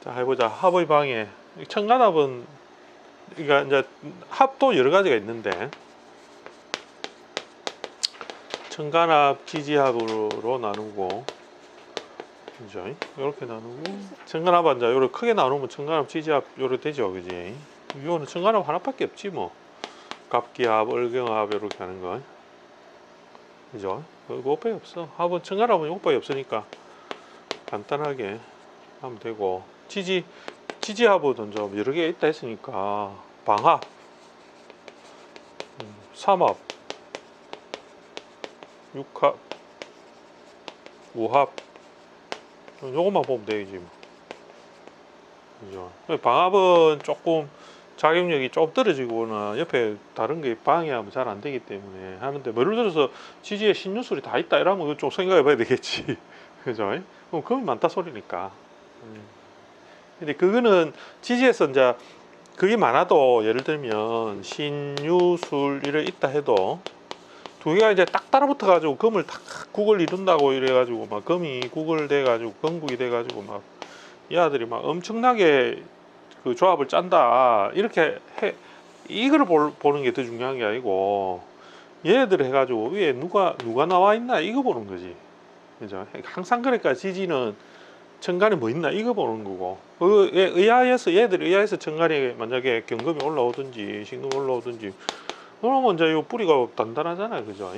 자, 해보자. 합의 방해. 청간합은, 그러니까 이제 합도 여러 가지가 있는데, 청간합, 지지합으로 나누고, 그죠? 이렇게 나누고, 청간합 이제 요렇게 크게 나누면 청간합, 지지합 요렇게 되죠, 그지? 이거는 청간합 하나밖에 없지 뭐. 갑기합, 얼경합 이렇게 하는 거, 그죠? 이거밖에 없어. 합은 청간합은 이거밖에 없으니까 간단하게 하면 되고, 지지합은 좀 여러 개 있다 했으니까 방합, 삼합, 육합, 우합, 요것만 보면 되지 뭐. 그죠? 방합은 조금 작용력이 좀 떨어지거나 옆에 다른 게 방해하면 잘 안 되기 때문에 하는데, 뭐 예를 들어서 지지에 신유술이 다 있다 이러면 좀 생각해 봐야 되겠지. 그죠? 그럼 금이 많다 소리니까. 근데 그거는 지지에서 이제 그게 많아도, 예를 들면 신유술 이래 있다 해도 두 개가 이제 딱 따라붙어 가지고 금을 딱 국을 이룬다고 이래 가지고 막 금이 국을 돼 가지고 건국이 돼 가지고 막 이 아들이 막 엄청나게 그 조합을 짠다 이렇게 해, 이거를 보는 게 더 중요한 게 아니고, 얘네들 해가지고 위에 누가 나와 있나 이거 보는 거지. 그죠? 항상 그러니까 지지는 천간에 뭐 있나 이거 보는 거고, 얘들에 의하여서 천간에 만약에 경금이 올라오든지 신금이 올라오든지 그러면 이제 이 뿌리가 단단하잖아요, 그죠?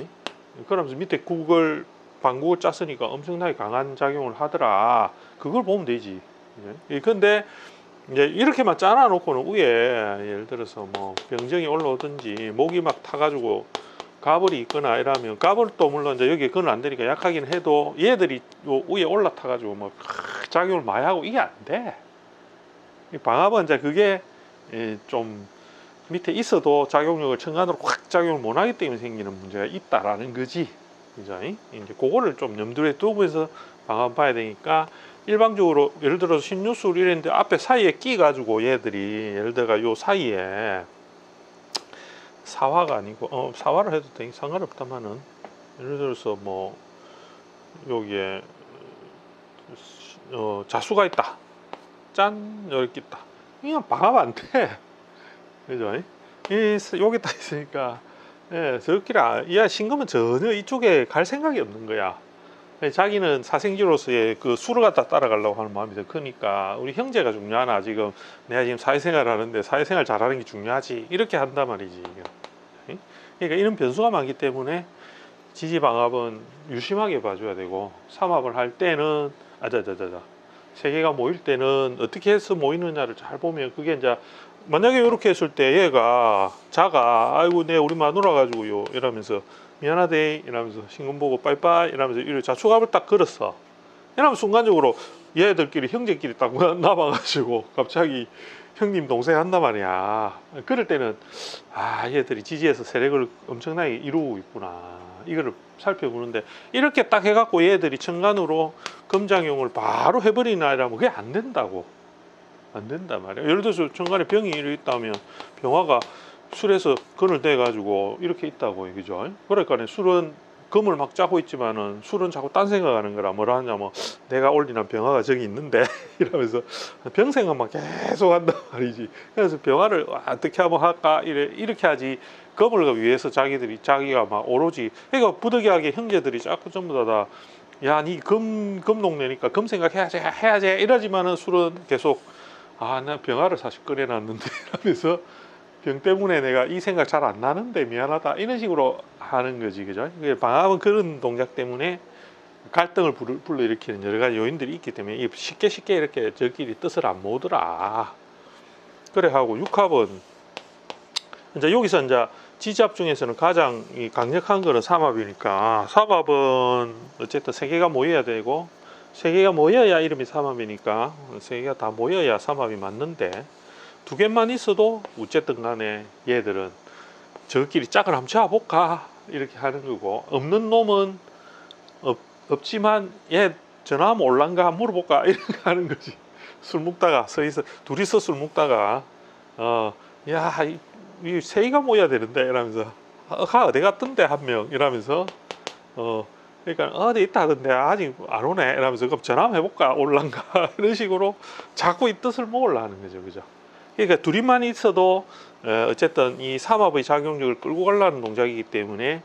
그러면서 밑에 방국을 짰으니까 엄청나게 강한 작용을 하더라, 그걸 보면 되지. 근데 이제 이렇게만 짜놔 놓고는 위에 예를 들어서 뭐 병정이 올라오든지 목이 막 타가지고 가벌이 있거나 이러면, 가벌도 물론 이제 여기 그건 안 되니까 약하긴 해도 얘들이 요 위에 올라타가지고 뭐 작용을 많이 하고 이게 안 돼. 방합은 이제 그게 좀 밑에 있어도 작용력을 천간으로 확 작용을 못 하기 때문에 생기는 문제가 있다라는 거지. 그죠? 이제 그거를 좀 염두에 두고 해서 방합 봐야 되니까, 일반적으로 예를 들어서 신유술 이랬는데 앞에 사이에 끼 가지고 얘들이 예를 들어 요 사이에 사화가 아니고 사화를 해도 되니 상관없다마는, 예를 들어서 뭐 여기에 자수가 있다, 짠 여기 있다, 그냥 방합 안 돼. 그죠? 여기 딱 있으니까 저끼리 야 신금은 전혀 이쪽에 갈 생각이 없는 거야. 자기는 사생지로서의 그 수를 갖다 따라가려고 하는 마음이 더 크니까, 우리 형제가 중요하나, 지금 내가 지금 사회생활 하는데 사회생활 잘하는 게 중요하지, 이렇게 한단 말이지. 그러니까 이런 변수가 많기 때문에 지지방합은 유심하게 봐줘야 되고, 삼합을 할 때는 세 개가 모일 때는 어떻게 해서 모이느냐를 잘 보면, 그게 이제 만약에 이렇게 했을 때 얘가 자가 아이고 내 우리 마누라 가지고요 이러면서 미안하대 이러면서 신금 보고 빠이빠이 이러면서 이렇게 자축합을 딱 걸었어. 이러면 순간적으로 얘들끼리 형제끼리 딱 남아가지고 갑자기 형님 동생 한단 말이야. 그럴 때는 얘들이 지지에서 세력을 엄청나게 이루고 있구나, 이거를 살펴보는데, 이렇게 딱 해갖고 얘들이 천간으로 금장용을 바로 해버리나 이러면 그게 안 된다고. 안 된단 말이야. 예를 들어서 천간에 병이 있다면 병화가 술에서 건을 대가지고 이렇게 있다고, 그죠? 그러니까 술은 금을 막 짜고 있지만은 술은 자꾸 딴 생각하는 거라. 뭐라 하냐면 내가 올리는 병화가 저기 있는데 이러면서 병 생각만 계속 한단 말이지. 그래서 병화를 어떻게 하면 할까 이렇게 하지, 금을 위해서 자기가 막 오로지, 그러니까 부득이하게 형제들이 자꾸 전부 다 야 니 금농내니까 금 생각해야지 이러지만은 술은 계속 나 병화를 사실 끓여놨는데 이러면서 병 때문에 내가 이 생각 잘 안 나는데 미안하다 이런 식으로 하는 거지, 그죠? 방합은 그런 동작 때문에 갈등을 불러일으키는 여러 가지 요인들이 있기 때문에 쉽게 이렇게 저끼리 뜻을 안 모으더라. 그래 하고, 육합은 이제 여기서 이제 지지합 중에서는 가장 강력한 거는 삼합이니까, 삼합은 어쨌든 세 개가 모여야 되고, 세 개가 모여야 이름이 삼합이니까 세 개가 다 모여야 삼합이 맞는데, 두 개만 있어도 어쨌든 간에 얘들은 저끼리 짝을 한번 잡아볼까 이렇게 하는 거고, 없는 놈은 없지만 얘 전화하면 올란가 물어볼까 이렇게 하는 거지. 술 먹다가 둘이서 술 먹다가 이 세 개가 모여야 되는데 이러면서 어디 갔던데 한 명 이러면서 그러니까 어디 있다 하던데 아직 안 오네 이러면서 그럼 전화 한번 해볼까 올란가 이런 식으로 자꾸 이 뜻을 모으려 하는 거죠, 그죠? 그러니까 둘이만 있어도 어쨌든 이 삼합의 작용력을 끌고 가려는 동작이기 때문에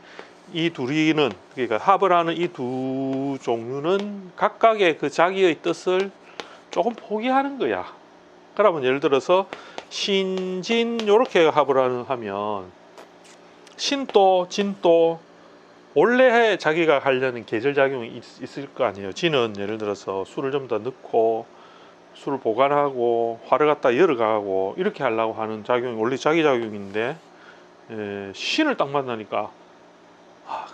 이 둘이는, 그러니까 합을 하는 이 두 종류는 각각의 그 자기의 뜻을 조금 포기하는 거야. 그러면 예를 들어서 신진 이렇게 합을 하면 신도 진도 원래 자기가 하려는 계절작용이 있을 거 아니에요. 진은 예를 들어서 술을 좀 더 넣고 술을 보관하고 화를 갖다 열어가고 이렇게 하려고 하는 작용이 원래 자기 작용인데, 신을 딱 만나니까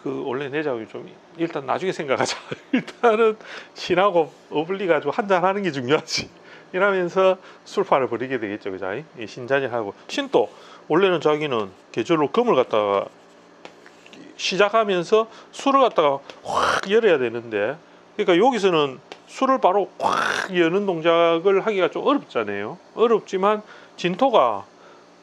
그 원래 내 작용이 좀 일단 나중에 생각하자. 일단은 신하고 어울리 가지고 한잔 하는 게 중요하지. 이러면서 술판을 벌이게 되겠죠, 그자? 신잔이하고 신도 원래는 자기는 계절로 금을 갖다가 시작하면서 술을 갖다가 확 열어야 되는데, 그러니까 여기서는 술을 바로 확 여는 동작을 하기가 좀 어렵잖아요. 어렵지만 진토가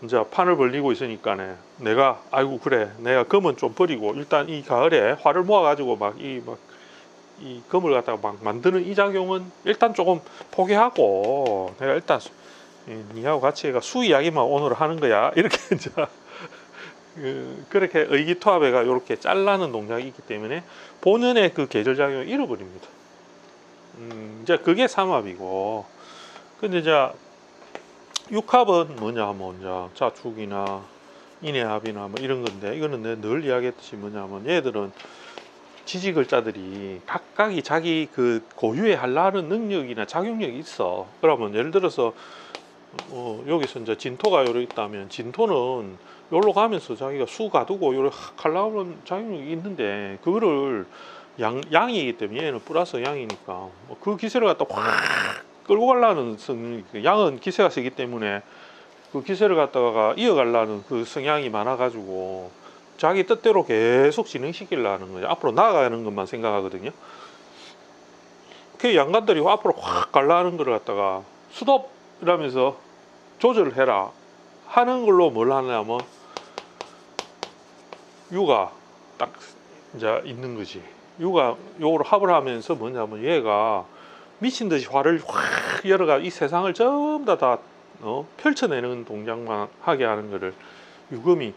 이제 판을 벌리고 있으니까 내가 아이고 그래 내가 금은 좀 버리고 일단 이 가을에 화를 모아가지고 이 금을 갖다가 막 만드는 이 작용은 일단 조금 포기하고 내가 일단 니하고 같이 수 이야기만 오늘 하는 거야 이렇게 이제 그렇게 의기투합해가 이렇게 잘라는 동작이 있기 때문에 본연의 그 계절작용을 잃어버립니다. 이제 그게 삼합이고, 근데 이제 육합은 뭐냐 하면 이제 자축이나 인해합이나 뭐 이런 건데, 이거는 내가 늘 이야기했듯이 뭐냐면 얘들은 지지 글자들이 각각이 자기 그 고유의 하려는 능력이나 작용력이 있어. 그러면 예를 들어서 여기서 이제 진토가 요래 있다면 진토는 요로 가면서 자기가 수 가두고 요래 하려는 작용력이 있는데 그거를 양이기 때문에 얘는 플러스 양이니까 그 기세를 갖다 확 끌고 가려는 성향이, 양은 기세가 세기 때문에 그 기세를 갖다가 이어가려는 그 성향이 많아가지고 자기 뜻대로 계속 진행시키려는 거죠. 앞으로 나아가는 것만 생각하거든요. 그 양간들이 앞으로 확 가려는 걸 갖다가 스톱 이러면서 조절을 해라 하는 걸로 뭘 하냐면 유가 딱 이제 있는 거지. 유가 요걸 합을 하면서 뭐냐면 얘가 미친 듯이 화를 확 열어가 이 세상을 전부 다 펼쳐내는 동작만 하게 하는 거를 유금이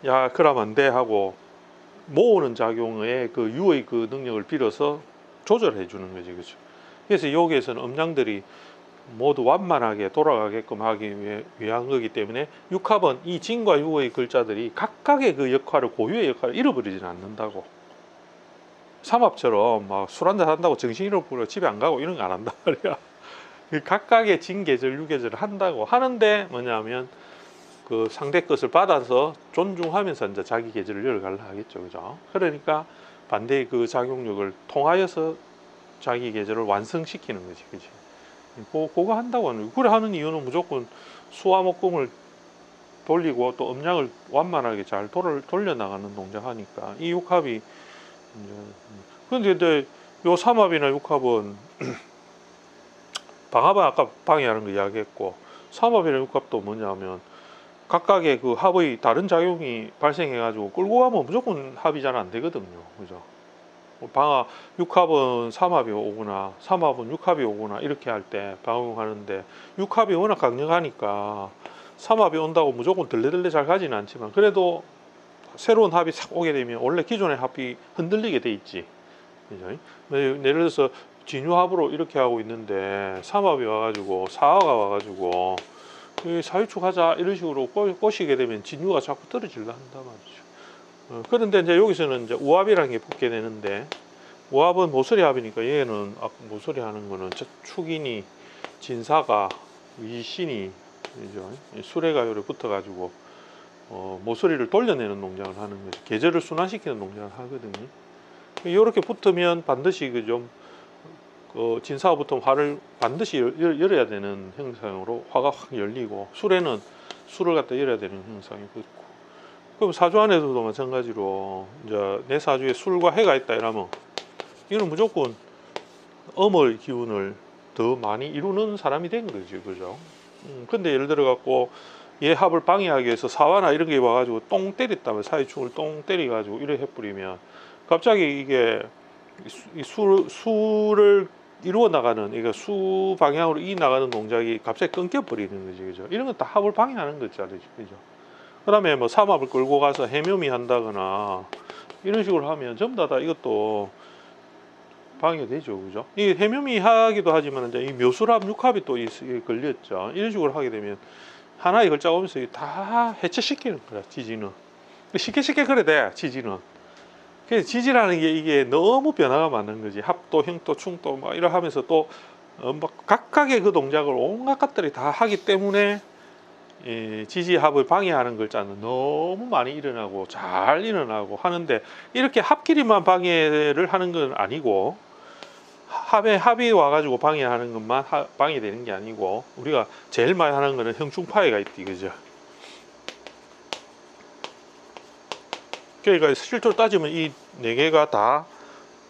야 그러면 안 돼 하고 모으는 작용의 그 유의 그 능력을 빌어서 조절해 주는 거지, 그렇죠? 그래서 여기에서는 음양들이 모두 완만하게 돌아가게끔 하기 위한 거기 때문에 육합은 이 진과 유의 글자들이 각각의 그 역할을 고유의 역할을 잃어버리지는 않는다고. 삼합처럼 막 술 한잔 한다고 정신 잃어버려 집에 안 가고 이런 거 안 한단 말이야. 각각의 진 계절, 유 계절을 한다고 하는데 뭐냐면 그 상대 것을 받아서 존중하면서 이제 자기 계절을 열어가려 하겠죠, 그죠? 그러니까 반대의 그 작용력을 통하여서 자기 계절을 완성시키는 거지, 그지? 그거 한다고 하는, 그래 하는 이유는 무조건 수화목금을 돌리고 또 음양을 완만하게 잘 돌려나가는 동작하니까 이 육합이 근데 요 삼합이나 육합은 방합은 아까 방해하는 거 이야기했고 삼합이나 육합도 뭐냐면 각각의 그 합의 다른 작용이 발생해가지고 끌고 가면 무조건 합이 잘 안 되거든요, 그죠? 육합은 삼합이 오거나 삼합은 육합이 오거나 이렇게 할 때 방용하는데 육합이 워낙 강력하니까 삼합이 온다고 무조건 들레들레 잘 가지는 않지만 그래도 새로운 합이 싹 오게 되면 원래 기존의 합이 흔들리게 돼 있지, 그죠? 예를 들어서 진유합으로 이렇게 하고 있는데 삼합이 와가지고 사화가 와가지고 사유축 하자 이런 식으로 꼬시게 되면 진유가 자꾸 떨어질라 한단 말이죠. 그런데 이제 여기서는 이제 우합이라는 게 붙게 되는데 우합은 모서리 합이니까 얘는 모서리 하는 거는 축이니 진사가 위신이 그죠? 수레가 요래 붙어가지고 모서리를 돌려내는 동작을 하는 거죠. 계절을 순환시키는 동작을 하거든요. 이렇게 붙으면 반드시 그좀 진사가 붙으면 화를 반드시 열어야 되는 형상으로 화가 확 열리고 술에는 술을 갖다 열어야 되는 형상이 붙고, 그럼 사주 안에서도 마찬가지로 이제 내 사주에 술과 해가 있다 이러면 이거는 무조건 음의 기운을 더 많이 이루는 사람이 된 거지, 그죠? 근데 예를 들어 갖고 얘 합을 방해하기 위해서 사화나 이런 게 와가지고 똥 때렸다면 사이축을 똥 때려가지고 이래 해버리면 갑자기 이게 이 수를 이루어 나가는, 그러니까 수 방향으로 이 나가는 동작이 갑자기 끊겨 버리는 거지, 그죠? 이런 건 다 합을 방해하는 거잖아요, 그죠? 그다음에 뭐 삼합을 끌고 가서 해묘미 한다거나 이런 식으로 하면 전부 다 이것도 방해되죠, 그죠? 이 해묘미 하기도 하지만 이제 이 묘술합, 육합이 또 걸렸죠. 이런 식으로 하게 되면 하나의 글자 오면서 다 해체시키는 거야, 지지는. 쉽게 그래 돼, 지지는. 그래서 지지라는 게 이게 너무 변화가 많은 거지. 합도, 형도, 충도 막 이러 하면서 또 막 각각의 그 동작을 온갖 것들이 다 하기 때문에 이 지지합을 방해하는 글자는 너무 많이 일어나고 잘 일어나고 하는데, 이렇게 합끼리만 방해를 하는 건 아니고 합이 와가지고 방해하는 것만 방해되는 게 아니고, 우리가 제일 많이 하는 거는 형충파해가 있지, 그죠? 그러니까 실제로 따지면 이 네 개가 다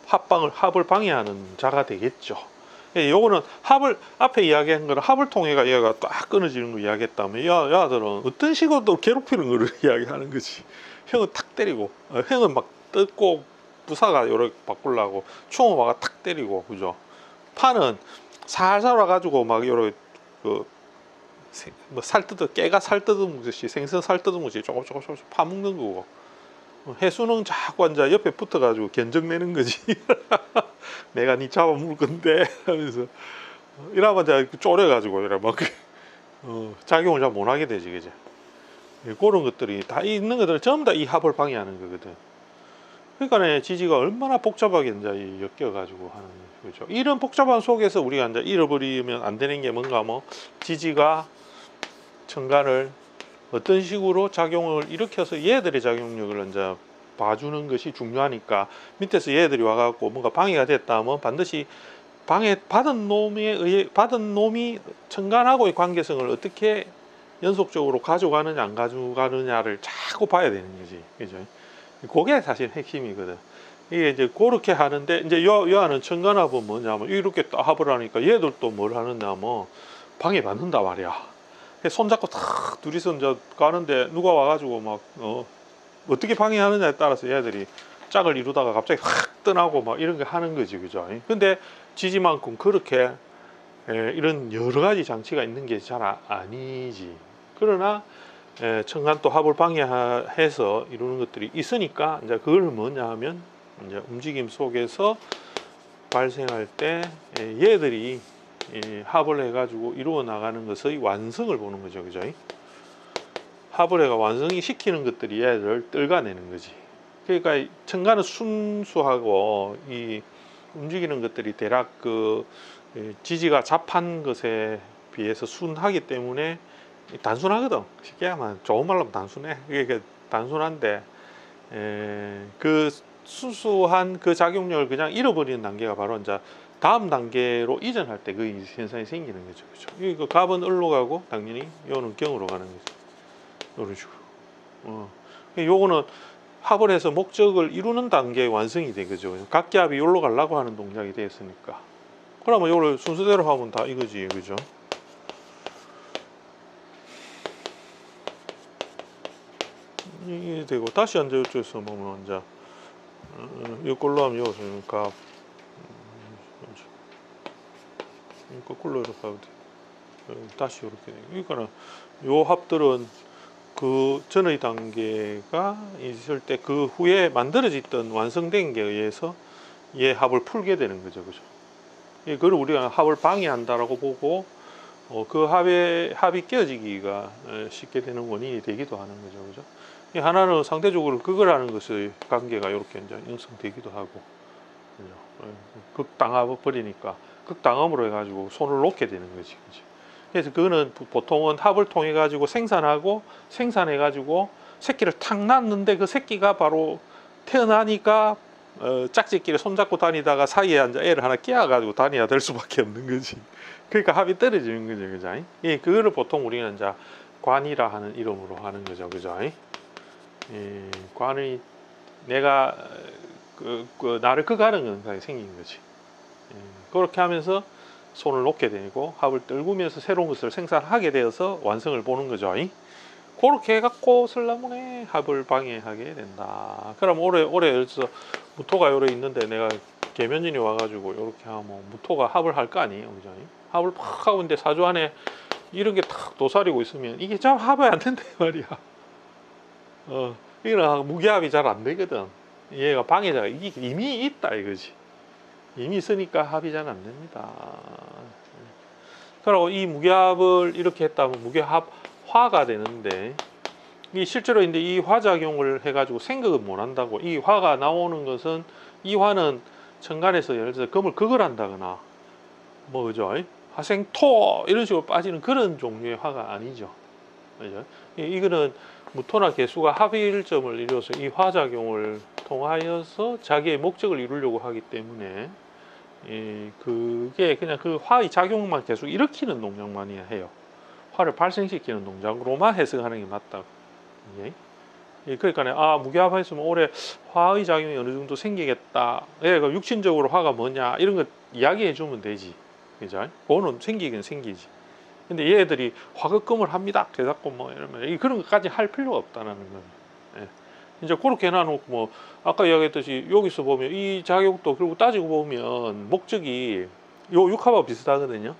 합을 방해하는 자가 되겠죠. 요거는 합을, 앞에 이야기한 거는 합을 통해가 얘가 딱 끊어지는 거 이야기했다면, 야들은 어떤 식으로 또 괴롭히는 거를 이야기하는 거지. 형은 탁 때리고, 형은 막 뜯고 부사가 요렇게 바꾸려고 총을 막 탁 때리고, 그죠? 파는 살살 와가지고 막 요렇게 뭐 깨가 살 뜯어먹듯이, 생선 살 뜯어먹듯이 조금 파먹는 거고, 해수는 자꾸 앉아 옆에 붙어가지고 견적내는 거지. 내가 니 잡아먹을 건데 하면서 이러면 이제 쪼려가지고 이래 막 작용을 잘 못하게 되지, 그죠? 그런 것들이 다 있는 것들은 전부 다 이 합을 방해하는 거거든. 그러니까 지지가 얼마나 복잡하게 이제 엮여가지고 하는 거죠. 이런 복잡한 속에서 우리가 이제 잃어버리면 안 되는 게 뭔가, 뭐 지지가 천간을 어떤 식으로 작용을 일으켜서 얘들의 작용력을 이제 봐주는 것이 중요하니까, 밑에서 얘들이 와갖고 뭔가 방해가 됐다면 반드시 받은 놈이 천간하고의 관계성을 어떻게 연속적으로 가져가느냐 안 가져가느냐를 자꾸 봐야 되는 거지, 그죠? 그게 사실 핵심이거든. 이게 이제 그렇게 하는데, 이제 요 안은 천간합은 뭐냐면 이렇게 딱 합을 하니까 얘들도 뭘 하느냐면 방해받는다 말이야. 손잡고 탁 둘이서 이제 가는데 누가 와가지고 막 어떻게 방해하느냐에 따라서 얘들이 짝을 이루다가 갑자기 확 떠나고 막 이런 거 하는 거지, 그죠? 근데 지지만큼 그렇게 이런 여러 가지 장치가 있는 게 잘 아니지. 그러나 천간 또 합을 방해해서 이루는 것들이 있으니까, 이제 그걸 뭐냐 하면 이제 움직임 속에서 발생할 때 얘들이 합을 해가지고 이루어 나가는 것의 완성을 보는 거죠, 그죠? 합을 해가 완성이 시키는 것들이 얘를 뜰가내는 거지. 그러니까 천간은 순수하고 이 움직이는 것들이 대략 그 지지가 잡한 것에 비해서 순하기 때문에 단순하거든. 쉽게 하면, 좋은 말로 하면 단순해. 그게 단순한데 그 순수한 그 작용력을 그냥 잃어버리는 단계가 바로 이제 다음 단계로 이전할 때 그 현상이 생기는 거죠, 그렇죠? 이거 갑은 을로 가고 당연히 요는 경으로 가는 거죠. 이런 식으로. 요거는 합을 해서 목적을 이루는 단계의 완성이 되죠. 각기합이 요로 가려고 하는 동작이 되었으니까. 그러면 요걸 순서대로 하면 다 이거지, 그죠? 이게 되고, 다시 이제 이쪽에서 보면 이제 이걸로 하면 요것은 갑, 거꾸로 이렇게 하면 돼. 다시 이렇게 돼. 그러니까 요 합들은 그 전의 단계가 있을 때 그 후에 만들어졌던 완성된 게 의해서 얘 합을 풀게 되는 거죠, 그죠? 그걸 우리가 합을 방해한다라고 보고 그 합이 깨어지기가 쉽게 되는 원인이 되기도 하는 거죠, 그죠? 하나는 상대적으로 극을 것의 관계가 이렇게 이제 형성되기도 하고, 그죠? 극당해 버리니까 극당함으로 해가지고 손을 놓게 되는 거지, 그죠? 그래서 그거는 보통은 합을 통해 가지고 생산해 가지고 새끼를 탁 낳는데, 그 새끼가 바로 태어나니까 짝짓기를 손잡고 다니다가 사이에 앉아 애를 하나 끼워가지고 다녀야 될 수밖에 없는 거지. 그러니까 합이 떨어지는 거죠, 그죠? 그거를 보통 우리는 이제 관이라 하는 이름으로 하는 거죠, 그죠? 관의, 내가 나를 극하는 현상이 생긴 거지. 그렇게 하면서 손을 놓게 되고 합을 떨구면서 새로운 것을 생산하게 되어서 완성을 보는 거죠. 그렇게 해갖고 설라문에 합을 방해하게 된다. 그럼 올해 예를 들어서 무토가 요래 있는데 내가 계면진이 와가지고 이렇게 하면 무토가 합을 할 거 아니에요, 그죠? 합을 팍 하고 있는데 사주 안에 이런 게 탁 도사리고 있으면 이게 참 합이 안 된다 말이야. 이거는 무게합이 잘 안 되거든. 얘가 방해자가 이게 이미 있다 이거지. 이미 있으니까 합이 잘 안 됩니다. 그리고 이 무게합을 이렇게 했다면 무게합화가 되는데 이 실제로 근데 이 화작용을 해가지고 생각은 못 한다고. 이 화가 나오는 것은 이 화는 천간에서 예를 들어서 금을 극을 한다거나 뭐 그죠? 화생토 이런 식으로 빠지는 그런 종류의 화가 아니죠. 그죠? 이거는 무토나 개수가 합일점을 이루어서 이 화작용을 통하여서 자기의 목적을 이루려고 하기 때문에 그게 그냥 그 화의 작용만 계속 일으키는 동작만이 해요. 화를 발생시키는 동작으로만 해석하는 게 맞다. 그러니까 무게합했으면 올해 화의 작용이 어느 정도 생기겠다. 그러니까 육신적으로 화가 뭐냐 이런 거 이야기해 주면 되지. 그죠? 그거는 생기긴 생기지. 근데 얘들이 화극금을 합니다. 대사건 뭐 이러면 그런 것까지 할 필요가 없다는 거예요. 이제 그렇게 해놔놓고 뭐 아까 이야기했듯이 여기서 보면 이 작용도 결국 따지고 보면 목적이 요 육합하고 비슷하거든요.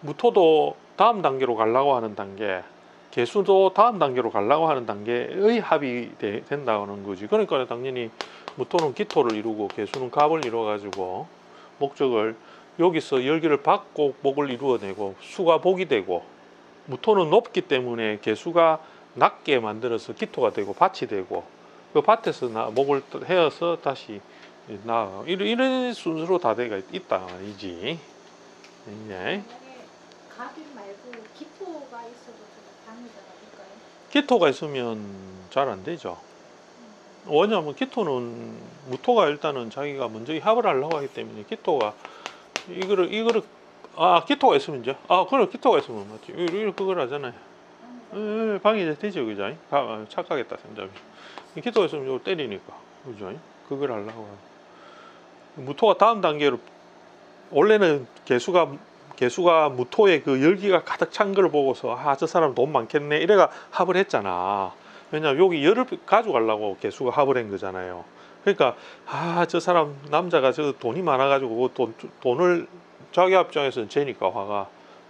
무토도 다음 단계로 가려고 하는 단계, 개수도 다음 단계로 가려고 하는 단계의 합이 된다는 거지. 그러니까 당연히 무토는 기토를 이루고 개수는 갑을 이루어 가지고 목적을 여기서 열기를 받고 목을 이루어내고 수가 복이 되고, 무토는 높기 때문에 개수가 낮게 만들어서 기토가 되고 밭이 되고 그 밭에서 목을 헤어서 다시 나아가 이런 순서로 다 되어 있다 말이지. 네. 갑이 말고 기토가 있어도 방해자가 될까요? 기토가 있으면 잘 안 되죠. 왜냐하면 기토는 무토가 일단은 자기가 먼저 합을 하려고 하기 때문에 기토가 이거를 기토가 있으면 이제 그래 기토가 있으면 맞지. 이걸 그걸 하잖아요. 방해자 되죠, 그죠? 착각했다 생각이. 기토가 있으면 이걸 때리니까, 그죠? 그걸 하려고 하고. 무토가 다음 단계로 원래는 개수가 무토의 그 열기가 가득 찬 걸 보고서 저 사람 돈 많겠네 이래가 합을 했잖아. 왜냐면 여기 열을 가져가려고 개수가 합을 한 거잖아요. 그러니까 저 사람 남자가 저 돈이 많아가지고 돈을 자기 입장에서는 재니까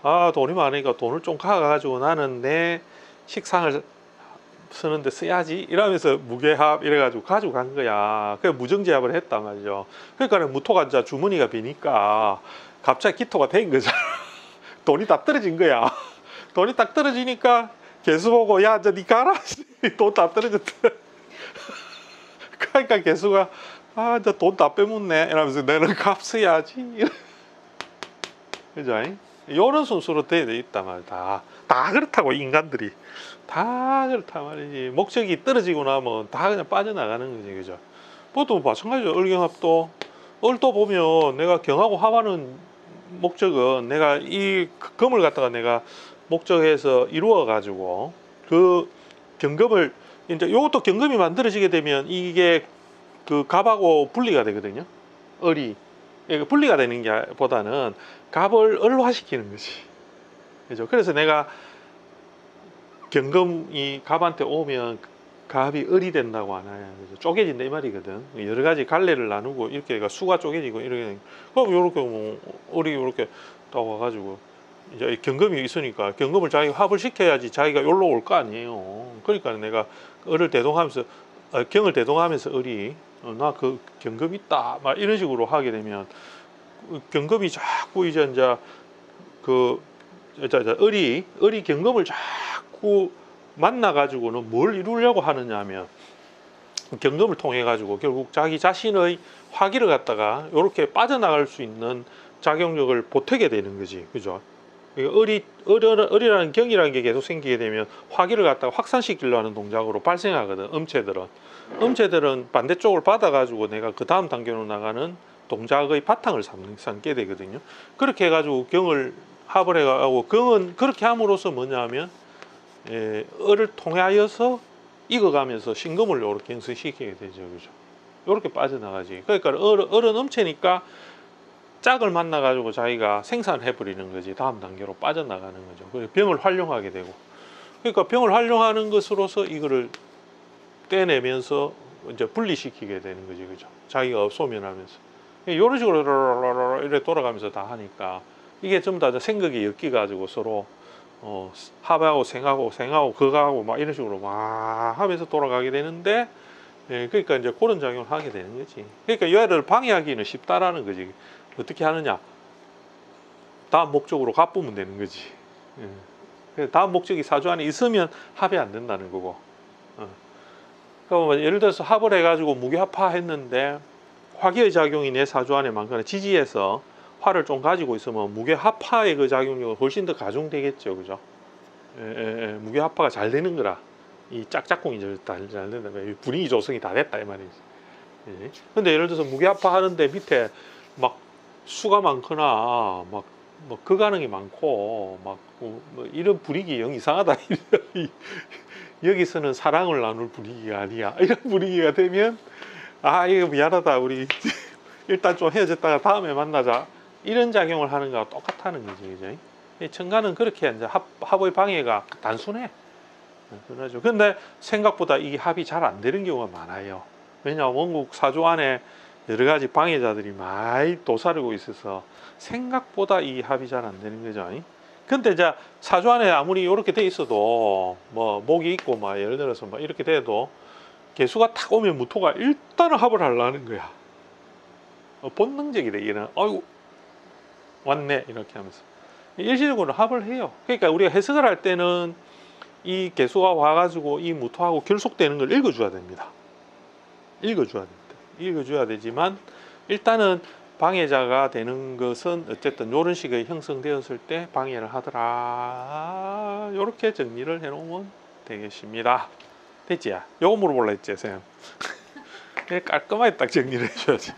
화가 돈이 많으니까 돈을 좀 가가지고 나는 내 식상을 쓰는데 써야지 이러면서 무게합 이래가지고 가지고 간 거야. 그래서 무정제합을 했단 말이죠. 그러니까 무토가 이제 주머니가 비니까 갑자기 기토가 된 거잖아. 돈이 다 떨어진 거야. 돈이 딱 떨어지니까 개수 보고 니 가라. 돈 다 떨어졌다. 그러니까 개수가 이제 돈 다 빼먹네 이러면서 내는 값 써야지. 그죠? 이런 순서로 되어 있단 말이야. 다 그렇다고 인간들이 다 그렇다 말이지. 목적이 떨어지고 나면 다 그냥 빠져나가는 거지, 그죠? 그것도 마찬가지죠. 을경합도 을도 보면 내가 경하고 합하는 목적은 내가 이 금을 갖다가 내가 목적해서 이루어 가지고 그 경금을 이제 이것도 경금이 만들어지게 되면 이게 그 갑하고 분리가 되거든요. 을이 분리가 되는 게 보다는 갑을 을화시키는 거지. 그죠? 그래서 내가 경금이 갑한테 오면 갑이 을이 된다고 하나요? 쪼개진다 이 말이거든. 여러 가지 갈래를 나누고 이렇게 수가 쪼개지고 이렇게 그럼 이렇게 뭐 을이 이렇게 딱 와가지고 이제 경금이 있으니까 경금을 자기가 합을 시켜야지 자기가 여기로 올 거 아니에요. 그러니까 내가 을을 대동하면서 경을 대동하면서 을이 나 그 경금 있다 막 이런 식으로 하게 되면 경금이 자꾸 이제 그 을이 경금을 자꾸 만나 가지고는 뭘 이루려고 하느냐 하면 경금을 통해 가지고 결국 자기 자신의 화기를 갖다가 이렇게 빠져나갈 수 있는 작용력을 보태게 되는 거지, 그죠? 을이라는 경이라는 게 계속 생기게 되면 화기를 갖다가 확산시키려 하는 동작으로 발생하거든. 음체들은 반대쪽을 받아 가지고 내가 그 다음 단계로 나가는 동작의 바탕을 삼게 되거든요. 그렇게 해가지고 경을 합을 해가고 경은 그렇게 함으로써 뭐냐 하면 을을 통하여서 익어가면서 신금을 이렇게 형성시키게 되죠, 그죠? 이렇게 빠져나가지. 그러니까 을은 음체니까 짝을 만나가지고 자기가 생산해버리는 거지. 다음 단계로 빠져나가는 거죠. 그래서 병을 활용하게 되고. 그러니까 병을 활용하는 것으로서 이거를 떼내면서 이제 분리시키게 되는 거지, 그죠? 자기가 소면하면서 이런 식으로 이렇게 돌아가면서 다 하니까 이게 전부 다 생각이 엮여 가지고 서로 합하고 생하고 그거하고 막 이런 식으로 막 하면서 돌아가게 되는데, 예, 그러니까 이제 그런 작용을 하게 되는 거지. 그러니까 얘를 방해하기는 쉽다라는 거지. 어떻게 하느냐? 다음 목적으로 가쁘면 되는 거지. 예. 그래서 다음 목적이 사주 안에 있으면 합이 안 된다는 거고. 그러니까 예를 들어서 합을 해가지고 무게합화했는데 화기의 작용이 내 사주 안에 많거나 지지에서 화를 좀 가지고 있으면 무게합화의 그 작용력은 훨씬 더 가중되겠죠, 그죠? 무게합화가 잘 되는 거라. 이 짝짝꿍이 잘 된다. 분위기 조성이 다 됐다 이 말이지. 예. 근데 예를 들어서 무게합화 하는데 밑에 막 수가 많거나 막 뭐 그가능이 많고 막 뭐 이런 분위기 영 이상하다. 여기서는 사랑을 나눌 분위기가 아니야. 이런 분위기가 되면 아 이거 미안하다 우리 일단 좀 헤어졌다가 다음에 만나자 이런 작용을 하는 거와 똑같다는 거죠, 그죠? 천간은 그렇게 이제 합의 방해가 단순해. 그러죠. 근데 생각보다 이 합이 잘 안 되는 경우가 많아요. 왜냐하면 원국 사주 안에 여러 가지 방해자들이 많이 도사리고 있어서 생각보다 이 합이 잘 안 되는 거죠. 근데 이제 사주 안에 아무리 이렇게 돼 있어도 뭐 목이 있고 막 예를 들어서 막 이렇게 돼도 개수가 탁 오면 무토가 일단은 합을 하려는 거야. 본능적이래 이는. 아이고 왔네 이렇게 하면서 일시적으로 합을 해요. 그러니까 우리가 해석을 할 때는 이 개수가 와가지고 이 무토하고 결속되는 걸 읽어줘야 됩니다. 읽어줘야 되지만 일단은 방해자가 되는 것은 어쨌든 이런 식의 형성되었을 때 방해를 하더라. 이렇게 정리를 해놓으면 되겠습니다. 됐지? 요거 물어볼라 했지, 쌤. 깔끔하게 딱 정리를 해줘야지.